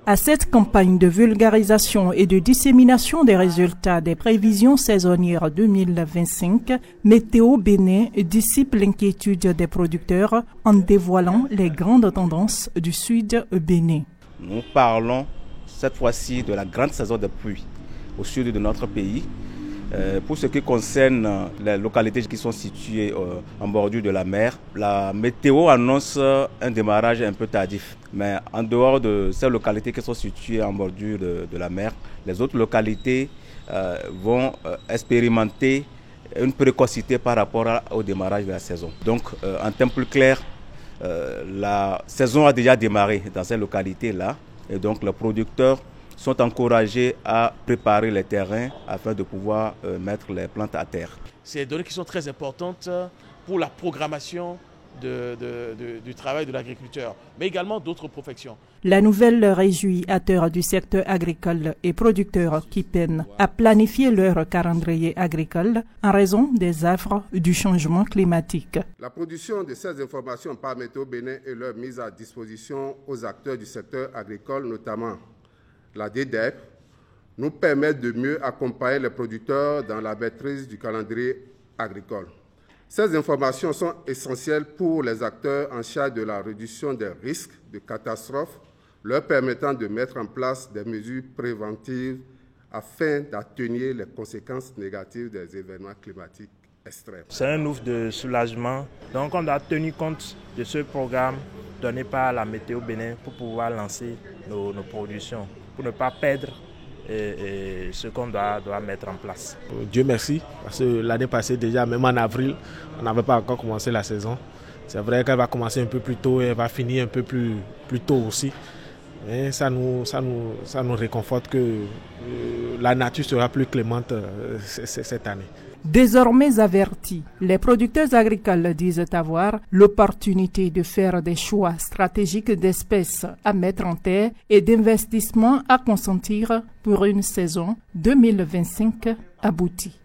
À cette campagne de vulgarisation et de dissémination des résultats des prévisions saisonnières 2025, Météo Bénin dissipe l'inquiétude des producteurs en dévoilant les grandes tendances du sud Bénin. Nous parlons cette fois-ci de la grande saison des pluies au sud de notre pays. Pour ce qui concerne les localités qui sont situées en bordure de la mer, la météo annonce un démarrage un peu tardif. Mais en dehors de ces localités qui sont situées en bordure de la mer, les autres localités vont expérimenter une précocité par rapport au démarrage de la saison. Donc, en termes plus clairs, la saison a déjà démarré dans ces localités-là. Et donc, les producteurs sont encouragés à préparer les terrains afin de pouvoir mettre les plantes à terre. C'est des données qui sont très importantes pour la programmation du travail de l'agriculteur, mais également d'autres professions. La nouvelle réjouit acteurs du secteur agricole et producteurs qui peinent à planifier leur calendrier agricole en raison des affres du changement climatique. La production de ces informations par Météo Bénin et leur mise à disposition aux acteurs du secteur agricole, notamment la DDEP, nous permet de mieux accompagner les producteurs dans la maîtrise du calendrier agricole. Ces informations sont essentielles pour les acteurs en charge de la réduction des risques de catastrophes, leur permettant de mettre en place des mesures préventives afin d'atténuer les conséquences négatives des événements climatiques extrêmes. C'est un ouf de soulagement. Donc on a tenu compte de ce programme donné par la Météo Bénin pour pouvoir lancer nos productions, pour ne pas perdre ce qu'on doit mettre en place. Dieu merci, parce que l'année passée déjà, même en avril, on n'avait pas encore commencé la saison. C'est vrai qu'elle va commencer un peu plus tôt et elle va finir un peu plus tôt aussi. Mais ça nous réconforte que la nature sera plus clémente cette année. Désormais avertis, les producteurs agricoles disent avoir l'opportunité de faire des choix stratégiques d'espèces à mettre en terre et d'investissements à consentir pour une saison 2025 aboutie.